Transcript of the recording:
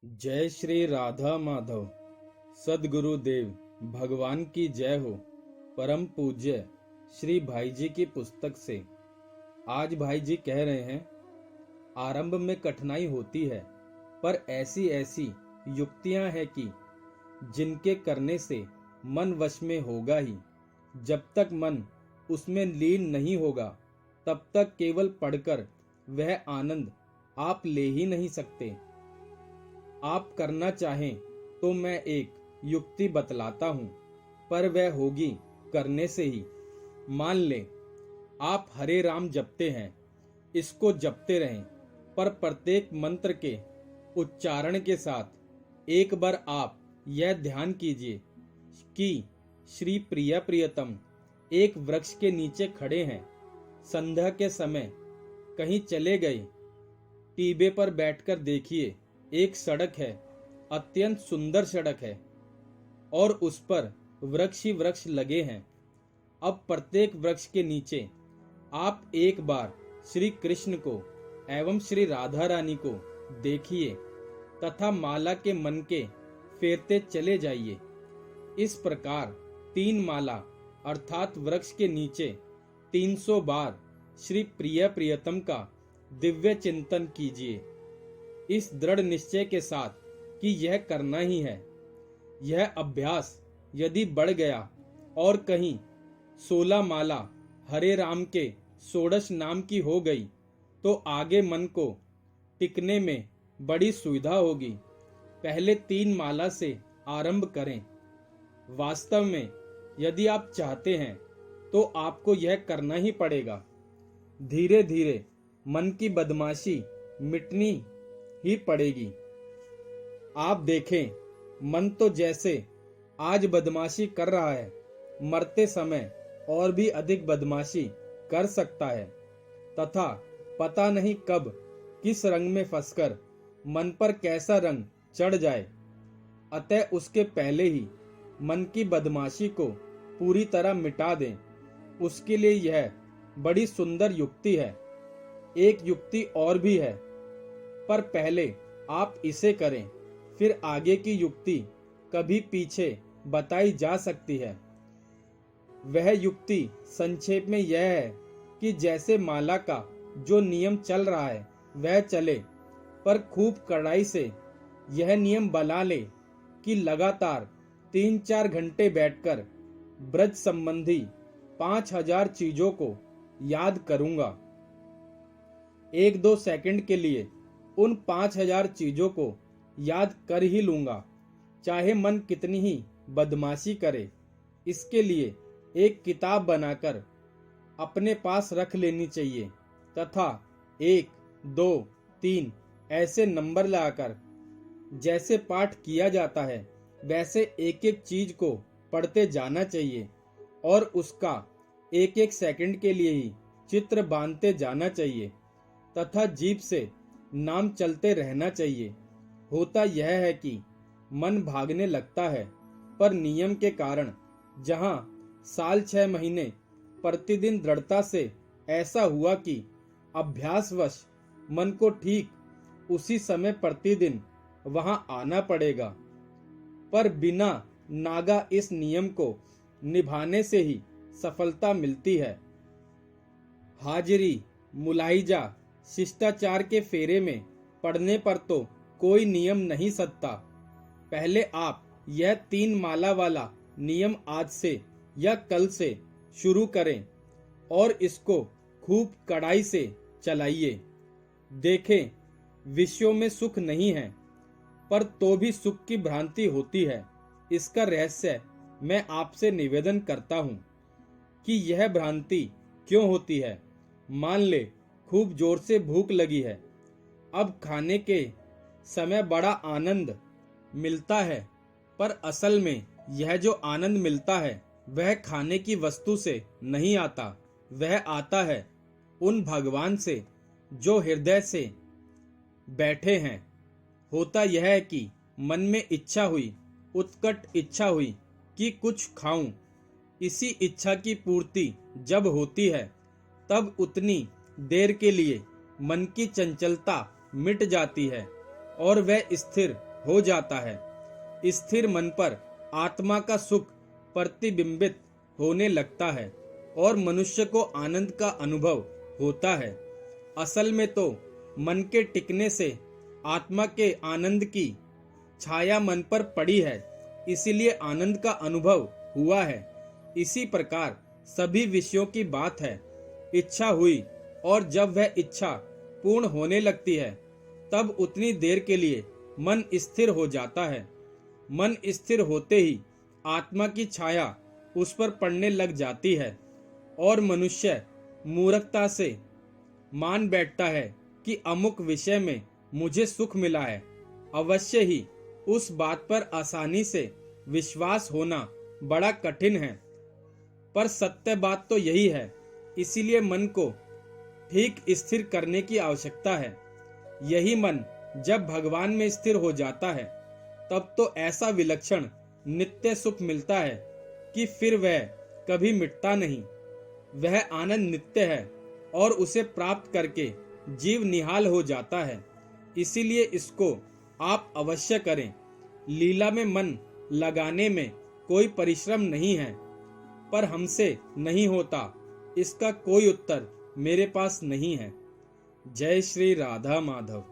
जय श्री राधा माधव। सद्गुरुदेव भगवान की जय हो। परम पूज्य श्री भाई जी की पुस्तक से आज भाई जी कह रहे हैं, आरंभ में कठिनाई होती है, पर ऐसी ऐसी युक्तियां हैं कि जिनके करने से मन वश में होगा ही। जब तक मन उसमें लीन नहीं होगा, तब तक केवल पढ़कर वह आनंद आप ले ही नहीं सकते। आप करना चाहें तो मैं एक युक्ति बतलाता हूं, पर वह होगी करने से ही। मान लें आप हरे राम जपते हैं, इसको जपते रहें, पर प्रत्येक मंत्र के उच्चारण के साथ एक बार आप यह ध्यान कीजिए कि श्री प्रिय प्रियतम एक वृक्ष के नीचे खड़े हैं। संध्या के समय कहीं चले गए, टीबे पर बैठकर देखिए, एक सड़क है, अत्यंत सुंदर सड़क है और उस पर वृक्ष ही वृक्ष लगे हैं। अब प्रत्येक वृक्ष के नीचे आप एक बार श्री कृष्ण को एवं श्री राधा रानी को देखिए तथा माला के मन के फेरते चले जाइए। इस प्रकार 3 माला अर्थात वृक्ष के नीचे 300 बार श्री प्रिय प्रियतम का दिव्य चिंतन कीजिए, इस दृढ़ निश्चय के साथ कि यह करना ही है। यह अभ्यास यदि बढ़ गया और कहीं 16 माला हरे राम के षोडश नाम की हो गई, तो आगे मन को टिकने में बड़ी सुविधा होगी। पहले 3 माला से आरंभ करें। वास्तव में यदि आप चाहते हैं तो आपको यह करना ही पड़ेगा। धीरे धीरे मन की बदमाशी मिटनी ही पड़ेगी। आप देखें, मन तो जैसे आज बदमाशी कर रहा है, मरते समय और भी अधिक बदमाशी कर सकता है तथा पता नहीं कब किस रंग में फंसकर मन पर कैसा रंग चढ़ जाए। अतः उसके पहले ही मन की बदमाशी को पूरी तरह मिटा दें। उसके लिए यह बड़ी सुंदर युक्ति है। एक युक्ति और भी है, पर पहले आप इसे करें, फिर आगे की युक्ति कभी पीछे बताई जा सकती है। वह युक्ति संक्षेप में यह है कि जैसे माला का जो नियम चल रहा है वह चले, पर खूब कड़ाई से यह नियम बना ले कि लगातार 3-4 घंटे बैठकर ब्रज संबंधी 5000 चीजों को याद करूंगा। 1-2 सेकंड के लिए उन 5000 चीजों को याद कर ही लूंगा, चाहे मन कितनी ही बदमाशी करे। इसके लिए एक किताब बनाकर अपने पास रख लेनी चाहिए तथा 1, 2, 3 ऐसे नंबर लगाकर जैसे पाठ किया जाता है वैसे एक एक चीज को पढ़ते जाना चाहिए और उसका 1-1 सेकंड के लिए ही चित्र बांधते जाना चाहिए तथा जीभ से नाम चलते रहना चाहिए। होता यह है कि मन भागने लगता है, पर नियम के कारण जहां साल 6 महीने प्रतिदिन दृढ़ता से ऐसा हुआ कि अभ्यासवश मन को ठीक उसी समय प्रतिदिन वहां आना पड़ेगा, पर बिना नागा इस नियम को निभाने से ही सफलता मिलती है। हाजिरी मुलाहिजा शिष्टाचार के फेरे में पढ़ने पर तो कोई नियम नहीं सदता। पहले आप यह 3 माला वाला नियम आज से या कल से शुरू करें और इसको खूब कड़ाई से चलाइए। देखें, विषयों में सुख नहीं है, पर तो भी सुख की भ्रांति होती है। इसका रहस्य मैं आपसे निवेदन करता हूं कि यह भ्रांति क्यों होती है। मान ले खूब जोर से भूख लगी है, अब खाने के समय बड़ा आनंद मिलता है, पर असल में यह जो आनंद मिलता है वह खाने की वस्तु से नहीं आता, वह आता है उन भगवान से जो हृदय से बैठे हैं। होता यह है कि मन में इच्छा हुई, उत्कट इच्छा हुई कि कुछ खाऊं। इसी इच्छा की पूर्ति जब होती है तब उतनी देर के लिए मन की चंचलता मिट जाती है और वह स्थिर हो जाता है। स्थिर मन पर आत्मा का सुख प्रतिबिंबित होने लगता है और मनुष्य को आनंद का अनुभव होता है। असल में तो मन के टिकने से आत्मा के आनंद की छाया मन पर पड़ी है, इसीलिए आनंद का अनुभव हुआ है। इसी प्रकार सभी विषयों की बात है। इच्छा हुई और जब वह इच्छा पूर्ण होने लगती है तब उतनी देर के लिए मन स्थिर हो जाता है। मन स्थिर होते ही आत्मा की छाया उस पर पड़ने लग जाती है और मनुष्य मूर्खता से मान बैठता है कि अमुक विषय में मुझे सुख मिला है। अवश्य ही उस बात पर आसानी से विश्वास होना बड़ा कठिन है, पर सत्य बात तो यही है। इसीलिए मन को ठीक स्थिर करने की आवश्यकता है। यही मन जब भगवान में स्थिर हो जाता है तब तो ऐसा विलक्षण नित्य सुख मिलता है कि फिर वह कभी मिटता नहीं। वह आनंद नित्य है और उसे प्राप्त करके जीव निहाल हो जाता है। इसीलिए इसको आप अवश्य करें। लीला में मन लगाने में कोई परिश्रम नहीं है, पर हमसे नहीं होता, इसका कोई उत्तर मेरे पास नहीं है। जय श्री राधा माधव।